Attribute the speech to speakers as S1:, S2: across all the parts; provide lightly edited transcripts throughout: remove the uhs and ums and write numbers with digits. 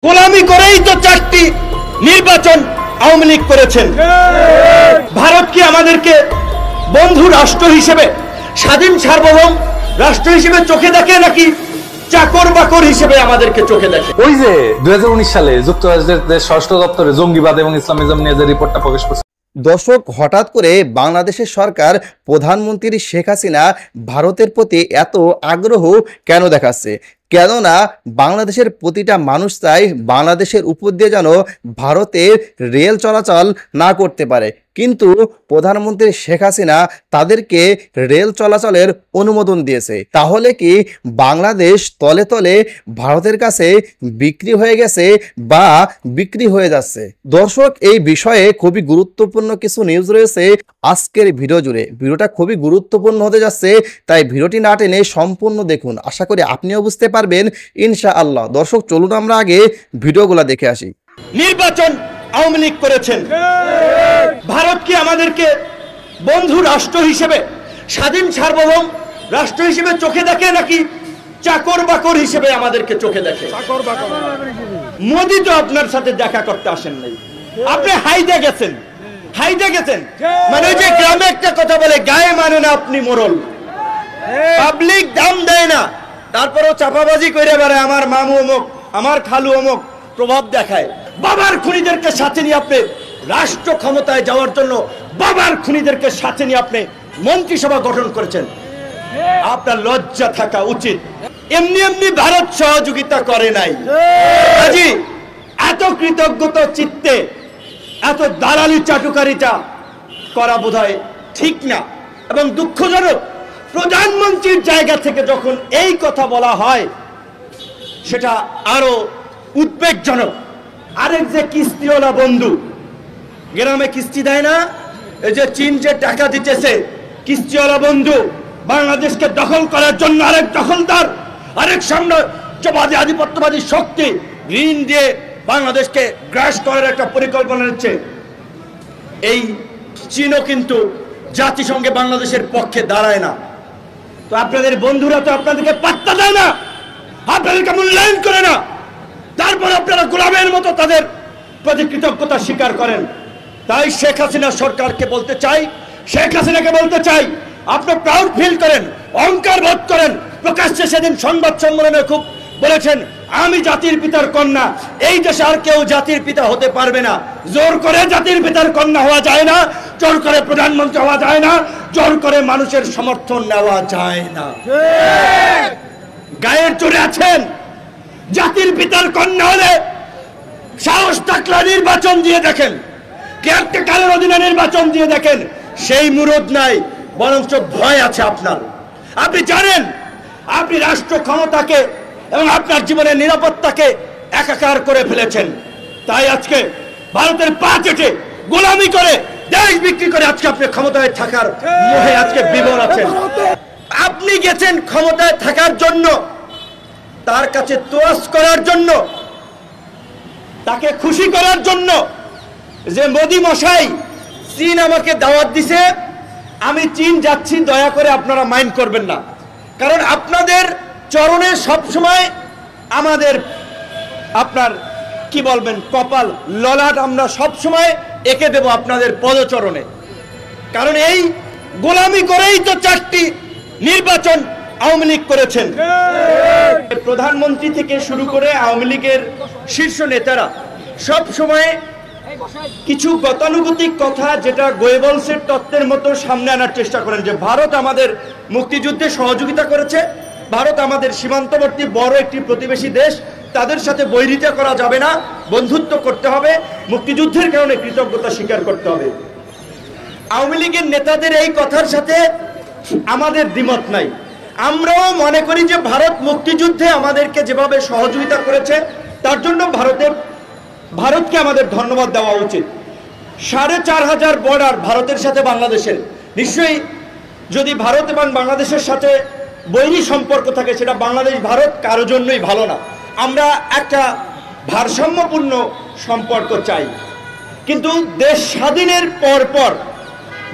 S1: গোলামি করেই তো 4টি নির্বাচন আওয়ামী লীগ করেছেন। ভারত কি আমাদেরকে বন্ধু রাষ্ট্র হিসেবে, স্বাধীন সার্বভৌম রাষ্ট্র হিসেবে চোখে দেখে, নাকি চাকর বাকর হিসেবে আমাদেরকে চোখে দেখে?
S2: ওই যে 2019 সালে যুক্তরাষ্ট্রের স্বরাষ্ট্র দপ্তরে জঙ্গিবাদ এবং ইসলামিজম নিয়ে যে রিপোর্টটা প্রকাশ করছে।
S3: দর্শক, হঠাৎ করে বাংলাদেশের সরকার প্রধানমন্ত্রী শেখ হাসিনা ভারতের প্রতি এত আগ্রহ কেন দেখাচ্ছে? কেননা বাংলাদেশের প্রতিটা মানুষ চায় বাংলাদেশের উপর দিয়ে যেন ভারতের রেল চলাচল না করতে পারে, কিন্তু প্রধানমন্ত্রী শেখ হাসিনা তাদেরকে রেল চলাচলের অনুমোদন দিয়েছে। তাহলে কি বাংলাদেশ তলে তলে ভারতের কাছে বিক্রি হয়ে গেছে বা বিক্রি হয়ে যাচ্ছে? দর্শক, এই বিষয়ে খুবই গুরুত্বপূর্ণ কিছু নিউজ রয়েছে আজকের ভিডিও জুড়ে। ভিডিওটা খুবই গুরুত্বপূর্ণ হতে যাচ্ছে, তাই ভিডিওটি না টেনে সম্পূর্ণ দেখুন। আশা করি আপনিও বুঝতে পারবেন ইনশাআল্লাহ। দর্শক, চলুন আমরা আগে ভিডিওগুলো দেখে আসি।
S1: নির্বাচন আওয়ামী লীগ করেছেন। ভারত কি আমাদেরকে বন্ধু রাষ্ট্র হিসেবে, স্বাধীন সার্বভৌম রাষ্ট্র হিসেবে চোখে দেখে, নাকি চাকর বাকর হিসেবে আমাদেরকে চোখে দেখে? মোদি তো আপনার সাথে দেখা করতে আসেন নাই, আপনি হাইদে গেছেন। হাইদে গেছেন মানে যে গ্রামে একটা কথা বলে, গায়ে মানে না আপনি মোরল। পাবলিক দাম দেয় না, তারপরও চাপাবাজি করে বেড়ায়, আমার মামু অমুক, আমার খালু অমুক, প্রভাব দেখায়। বাবার খুনিদেরকে সাথে নিয়ে আপনি রাষ্ট্র ক্ষমতায় যাওয়ার জন্য বাবার খুনিদেরকে সাথে নিয়ে আপনি মন্ত্রিসভা গঠন করেছেন। আপনার লজ্জা থাকা উচিত। এমনি এমনি ভারত সহযোগিতা করে নাই। কাজী এত কৃতজ্ঞতা চিত্তে এত দালালি চাটুকারিতা করা বোধহয় ঠিক না এবং দুঃখজনক। প্রধানমন্ত্রীর জায়গা থেকে যখন এই কথা বলা হয়, সেটা আরো উদ্বেগজনক। আরেক যে কিস্তিওয়ালা বন্ধু, গ্রামে কিস্তি দেয় না, এই যে চীন যে টাকা দিতেছে, কিস্তিওয়ালা বন্ধু বাংলাদেশকে দখল করার জন্য আরেক দখলদার, আরেক সাম্রাজ্যবাদী আধিপত্যবাদী শক্তি ঋণ দিয়ে বাংলাদেশকে গ্রাস করার একটা পরিকল্পনা নিচ্ছে। এই চীনও কিন্তু জাতিসংঘে বাংলাদেশের পক্ষে দাঁড়ায় না। তো আপনাদের বন্ধুরা তো আপনাদেরকে পাত্তা দেয় না, আপনাদেরকে মূল্যায়ন করে না, তারপর আপনারা গোলামের মতো তাদের প্রতি কৃতজ্ঞতা স্বীকার করেন। তাই শেখ হাসিনা সরকারকে বলতে চাই, শেখ হাসিনাকে বলতে চাই, আপনি প্রাউড ফিল করেন, অহংকার বোধ করেন। প্রকাশ্যে সেদিন সংবাদ সম্মেলনে খুব বলেছেন, আমি জাতির পিতার কন্যা, এই দেশে আর কেউ জাতির পিতা হতে পারবে না। জোর করে জাতির পিতার কন্যা হওয়া যায় না, জোর করে প্রধানমন্ত্রী হওয়া যায় না, জোর করে মানুষের সমর্থন নেওয়া যায় না। গায়ের জোরে আছেন, জাতির পিতার কন্যা হলে সাহস থাকলে নির্বাচন দিয়ে দেখেন, কেয়ারটেকারের অধীনে নির্বাচন দিয়ে দেখেন। সেই মুরদ নাই, বরঞ্চ ভয় আছে আপনার। আপনি জানেন আপনি রাষ্ট্র ক্ষমতাকে এবং আপনার জীবনের নিরাপত্তাকে একাকার করে ফেলেছেন। তাই আজকে ভারতের পা চেটে গোলামি করে দেশ বিক্রি করে আজকে আপনি ক্ষমতায় থাকার মোহে আজকে বিভোর আছেন। আপনি গেছেন ক্ষমতায় থাকার জন্য, তার কাছে তোয়াজ করার জন্য, তাকে খুশি করার জন্য, যে মোদি মশাই চীন আমাকে দাওয়াত দিছে, আমি চীন যাচ্ছি, দয়া করে আপনারা মাইন্ড করবেন না। কারণ আপনাদের চরণে সবসময় আমাদের, আপনার কি বলবেন, কপাল ললাট আমরা সবসময় এঁকে দেব আপনাদের পদচরণে। কারণ এই গোলামি করেই তো 4টি নির্বাচন আওয়ামী লীগ করেছেন। প্রধানমন্ত্রী থেকে শুরু করে আওয়ামী লীগের শীর্ষ নেতারা সব সময় কিছু গতানুগতিক কথা, যেটা গোয়েবলসের তত্ত্বের মতো সামনে আনার চেষ্টা করেন, যে ভারত আমাদের মুক্তিযুদ্ধে সহযোগিতা করেছে, ভারত আমাদের সীমান্তবর্তী বড় একটি প্রতিবেশী দেশ, তাদের সাথে বৈরিতা করা যাবে না, বন্ধুত্ব করতে হবে, মুক্তিযুদ্ধের কারণে কৃতজ্ঞতা স্বীকার করতে হবে। আওয়ামী লীগের নেতাদের এই কথার সাথে আমাদের দ্বিমত নাই। আমরাও মনে করি যে ভারত মুক্তিযুদ্ধে আমাদেরকে যেভাবে সহযোগিতা করেছে, তার জন্য ভারতকে আমাদের ধন্যবাদ দেওয়া উচিত। 4500 বর্ডার ভারতের সাথে বাংলাদেশের, নিশ্চয়ই যদি ভারত এবং বাংলাদেশের সাথে বৈরী সম্পর্ক থাকে, সেটা বাংলাদেশ ভারত কারো জন্যই ভালো না। আমরা একটা ভারসাম্যপূর্ণ সম্পর্ক চাই। কিন্তু দেশ স্বাধীনের পর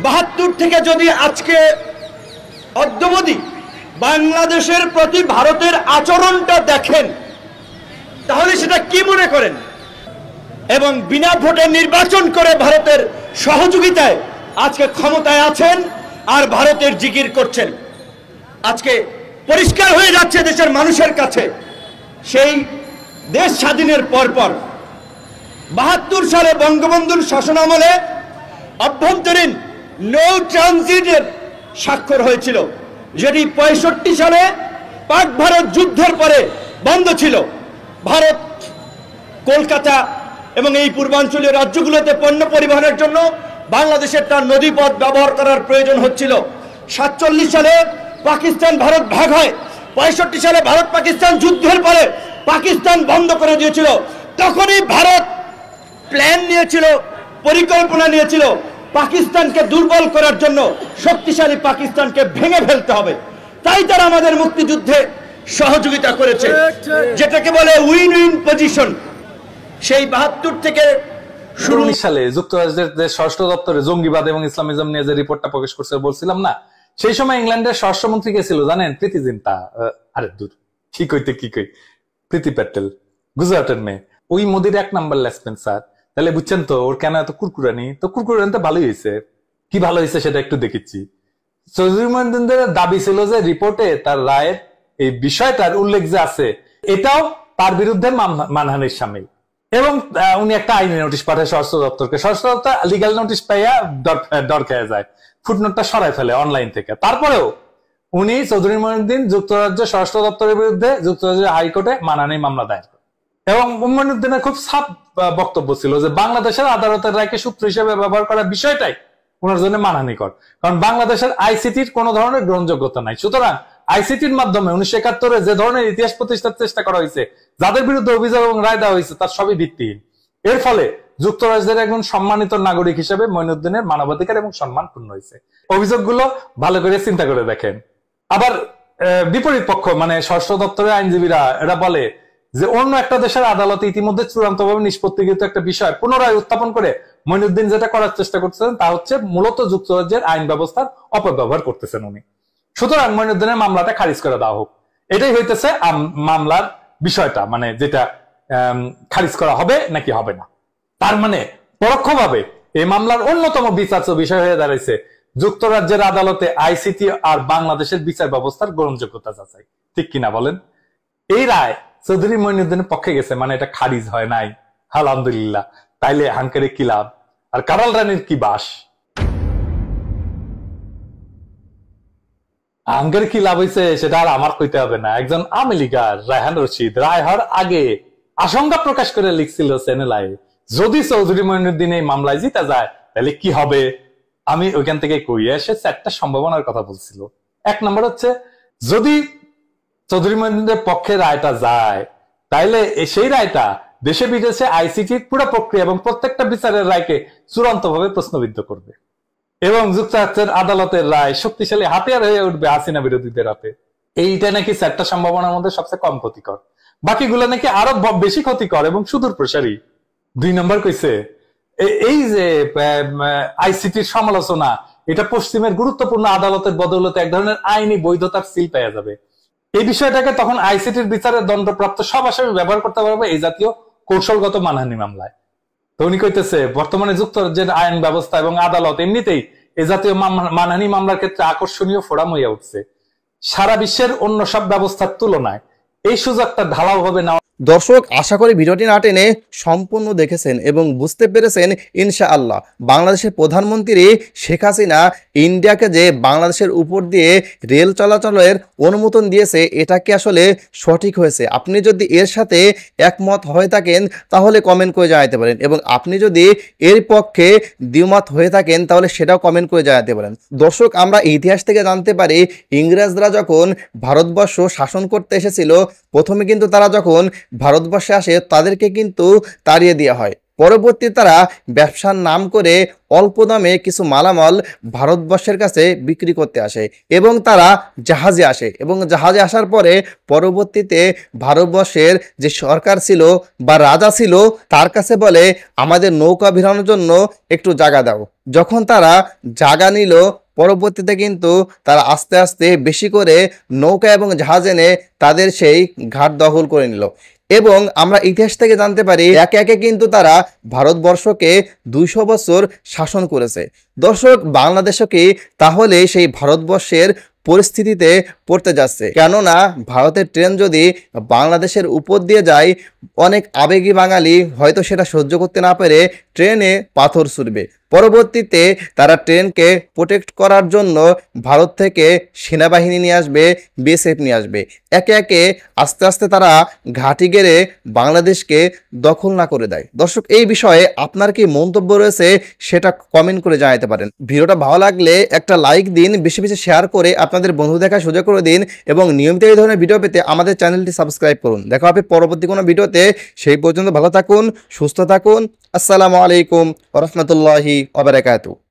S1: 72 থেকে যদি আজকে অদ্যাবধি বাংলাদেশের প্রতি ভারতের আচরণটা দেখেন, তাহলে সেটা কি মনে করেন? এবং বিনা ভোটে নির্বাচন করে ভারতের সহযোগিতায় আজকে ক্ষমতায় আছেন আর ভারতের জিকির করছেন। আজকে পরিষ্কার হয়ে যাচ্ছে দেশের মানুষের কাছে, সেই দেশ স্বাধীনের পরপর ৭২ সালে বঙ্গবন্ধুর শাসনামলে অভ্যন্তরীণ নো ট্রানজিটের স্বাক্ষর হয়েছিল, যেটি ৬৫ সালে পাক ভারত যুদ্ধের পরে বন্ধ ছিল। ভারত কলকাতা এবং এই পূর্বাঞ্চলীয় রাজ্যগুলোতে পণ্য পরিবহনের জন্য বাংলাদেশের তার নদীপথ ব্যবহার করার প্রয়োজন হচ্ছিল। ৪৭ সালে পাকিস্তান ভারত ভাগ হয়। ৬৫ সালে ভারত পাকিস্তান যুদ্ধের পরে পাকিস্তান বন্ধ করে দিয়েছিল। তখনই ভারত প্ল্যান নিয়েছিল, পরিকল্পনা নিয়েছিল পাকিস্তানকে দুর্বল করার জন্য, শক্তিশালী পাকিস্তানকে ভেঙে ফেলতে হবে। তাই তারা আমাদের মুক্তিযুদ্ধে সহযোগিতা করেছে, যেটাকে বলে উইন উইন পজিশন। সেই ৭২ থেকে
S2: ১৯ সালে যুক্তরাজ্যের যে স্বরাষ্ট্র দপ্তরে জঙ্গিবাদ এবং ইসলামিজম নিয়ে যে রিপোর্টটা প্রকাশ করছে বলছিলাম না, সেই সময় ইংল্যান্ডের স্বরাষ্ট্রমন্ত্রী কে ছিল জানেন? প্রীতি জিন্তা। আরে দূর, কি কই প্রীতি প্যাটেল, গুজরাটের মেয়ে। ওই মোদির ১ নাম্বার লেসপেন স্যার। তাহলে বুঝছেন তো ওর কেন এত কুরকুরানি? তো কুরকুরানি তো ভালোই হয়েছে। কি ভালো হয়েছে সেটা একটু দেখেছি। চৌধুরী মহিউদ্দিনের দাবি ছিল যে রিপোর্টে তার রায়ের এই বিষয়টার উল্লেখ যে আছে, এটাও তার বিরুদ্ধে মানহানির সামিল। এবং উনি একটা আইনি নোটিশ পাঠায় স্বরাষ্ট্র দপ্তরকে। স্বরাষ্ট্র দপ্তর লিগাল নোটিশ পাইয়া ডর খেয়ে যায়, ফুটনোটটা সরাই ফেলে অনলাইন থেকে। তারপরেও উনি চৌধুরী মহিউদ্দিন যুক্তরাজ্য স্বরাষ্ট্র দপ্তরের বিরুদ্ধে যুক্তরাজ্যের হাইকোর্টে মানহানি মামলা দায়ের করে। এবং মহিউদ্দিনের খুব সাফ বক্তব্য ছিল যে বাংলাদেশের আদালতের রায়কে সূত্র হিসেবে ব্যবহার করার বিষয়টাই ওনার জন্য মানহানিকর, কারণ বাংলাদেশের আইসিটির কোন ধরনের গ্রহণযোগ্যতা নাই। সুতরাং আইসিটির মাধ্যমে ১৯৭১-এ যে ধরনের ইতিহাস প্রতিষ্ঠার চেষ্টা করা হয়েছে, যাদের বিরুদ্ধে অভিযোগ এবং রায় দেওয়া হয়েছে, তার সবই ভিত্তিহীন। এর ফলে যুক্তরাজ্যের একজন সম্মানিত নাগরিক হিসেবে মঈনুদ্দিনের মানবাধিকার এবং সম্মান পূর্ণ হয়েছে। অভিযোগগুলো ভালো করে চিন্তা করে দেখেন। আবার বিপরীত পক্ষ মানে স্বরাষ্ট্র দপ্তরের আইনজীবীরা এরা বলে যে অন্য একটা দেশের আদালতে ইতিমধ্যে চূড়ান্তভাবে নিষ্পত্তিকৃত একটা বিষয় পুনরায় উত্থাপন করে মঈনুদ্দিন যেটা করার চেষ্টা করতেছেন তা হচ্ছে মূলত যুক্তরাজ্যের আইন ব্যবস্থার অপব্যবহার করতেছেন উনি। সুতরাং মঈনুদ্দিনের মামলাটা খারিজ করে দেওয়া হোক, এটাই হইতেছে মামলার বিষয়টা, মানে যেটা খারিজ করা হবে নাকি হবে না। তার মানে পরোক্ষভাবে এই মামলার অন্যতম বিচার্য বিষয় হয়ে দাঁড়াইছে যুক্তরাজ্যের আদালতে আইসিটি আর বাংলাদেশের বিচার ব্যবস্থার গ্রহণযোগ্যতা যাচাই, ঠিক কিনা বলেন? এই রায় চৌধুরী মঈনুদ্দিনের পক্ষে গেছে, মানে এটা খারিজ হয় নাই, আলহামদুলিল্লাহ। তাইলে হাঙ্কারে কি লাভ আর কারাল রানীর কি বাস? হাঙ্কারে কি লাভ হয়েছে সেটা আর আমার কইতে হবে না। একজন আওয়ামী লীগার রায়হান রশিদ রায় হওয়ার আগে আশঙ্কা প্রকাশ করে লিখছিল চ্যানেলায়, যদি চৌধুরী মঈনুদ্দিন এই মামলায় জিতা যায় তাহলে কি হবে। আমি ওইখান থেকে কইয়ে এসে 4টা সম্ভাবনার কথা বলছিল। 1 নম্বর হচ্ছে, যদি চৌধুরী মঈনুদ্দিনের পক্ষে রায়টা যায় তাইলে সেই রায়টা দেশে বিদেশে আইসিটির পুরো প্রক্রিয়া এবং প্রত্যেকটা বিচারের রায়কে চূড়ান্তভাবে প্রশ্নবিদ্ধ করবে এবং যুক্তরাষ্ট্রের আদালতের রায় শক্তিশালী হাতিয়ার হয়ে উঠবে হাসিনা বিরোধীদের হাতে। এইটা নাকি 4টা সম্ভাবনার মধ্যে সবচেয়ে কম ক্ষতিকর, বাকিগুলো নাকি আরো বেশি ক্ষতিকর এবং সুদূর প্রসারী। 2 নম্বর কইছে, এই যে আইসিটির সমালোচনা, এটা পশ্চিমের গুরুত্বপূর্ণ আদালতের বদৌলতে এক ধরনের আইনি বৈধতার সিল পেয়ে যাবে। এই বিষয়টাকে তখন আইসিটির বিচারের দণ্ডপ্রাপ্ত সব আসামি ব্যবহার করতে পারবে এই জাতীয় কৌশলগত মানহানি মামলায়। তো উনি কইতেছে বর্তমানে যুক্তরাজ্যের আইন ব্যবস্থা এবং আদালত এমনিতেই এই জাতীয় মানহানি মামলার ক্ষেত্রে আকর্ষণীয় ফোরাম হইয়া উঠছে। সারা বিশ্বের অন্য সব ব্যবস্থার তুলনায় এই সুযোগটা ঢালাওভাবে নেওয়া।
S3: দর্শক, আশা করি ভিডিওটি না টেনে সম্পূর্ণ দেখেছেন এবং বুঝতে পেরেছেন ইনশাআল্লাহ বাংলাদেশের প্রধানমন্ত্রী শেখ হাসিনা ইন্ডিয়াকে যে বাংলাদেশের উপর দিয়ে রেল চলাচলের অনুমোদন দিয়েছে, এটা কি আসলে সঠিক হয়েছে? আপনি যদি এর সাথে একমত হয়ে থাকেন তাহলে কমেন্ট করে জানাতে পারেন, এবং আপনি যদি এর পক্ষে দ্বিমত হয়ে থাকেন তাহলে সেটাও কমেন্ট করে জানাতে পারেন। দর্শক, আমরা ইতিহাস থেকে জানতে পারি ইংরেজরা যখন ভারতবর্ষ শাসন করতে এসেছিল, প্রথমে কিন্তু তারা যখন ভারতবর্ষে আসে তাদেরকে কিন্তু তাড়িয়ে দেওয়া হয়। পরবর্তী তারা ব্যবসার নাম করে অল্প দামে কিছু মালামাল ভারতবর্ষের কাছে বিক্রি করতে আসে এবং তারা জাহাজে আসে, এবং জাহাজে আসার পরে পরবর্তীতে ভারতবর্ষের যে সরকার ছিল বা রাজা ছিল তার কাছে বলে আমাদের নৌকা ভিড়ানোর জন্য একটু জায়গা দাও। যখন তারা জায়গা নিল, পরবর্তীতে কিন্তু তারা আস্তে আস্তে বেশি করে নৌকা এবং জাহাজ এনে তাদের সেই ঘাট দখল করে নিল। এবং আমরা ইতিহাস থেকে জানতে পারি একে একে কিন্তু তারা ভারতবর্ষকে 200 বছর শাসন করেছে। দর্শক, বাংলাদেশও কি তাহলে সেই ভারতবর্ষের পরিস্থিতিতে পড়তে যাচ্ছে? কেননা ভারতের ট্রেন যদি বাংলাদেশের উপর দিয়ে যায়, অনেক আবেগী বাঙালি হয়তো সেটা সহ্য করতে না পেরে ট্রেনে পাথর ছুড়বে। পরবর্তীতে তারা ট্রেনকে প্রোটেক্ট করার জন্য ভারত থেকে সেনাবাহিনী নিয়ে আসবে, বিএসএফ নিয়ে আসবে। একে একে আস্তে আস্তে তারা ঘাঁটি গেড়ে বাংলাদেশকে দখল না করে দেয়। দর্শক, এই বিষয়ে আপনার কি মন্তব্য রয়েছে সেটা কমেন্ট করে জানাতে পারেন। ভিডিওটা ভালো লাগলে একটা লাইক দিন, বেশি বেশি শেয়ার করে আপনাদের বন্ধু দেখার সুযোগ করে দিন এবং নিয়মিত এই ধরনের ভিডিও পেতে আমাদের চ্যানেলটি সাবস্ক্রাইব করুন। দেখা হবে পরবর্তী কোনো ভিডিওতে। সেই পর্যন্ত ভালো থাকুন, সুস্থ থাকুন। আসসালামু আলাইকুম ওয়া রাহমাতুল্লাহি ওয়া বারাকাতুহু।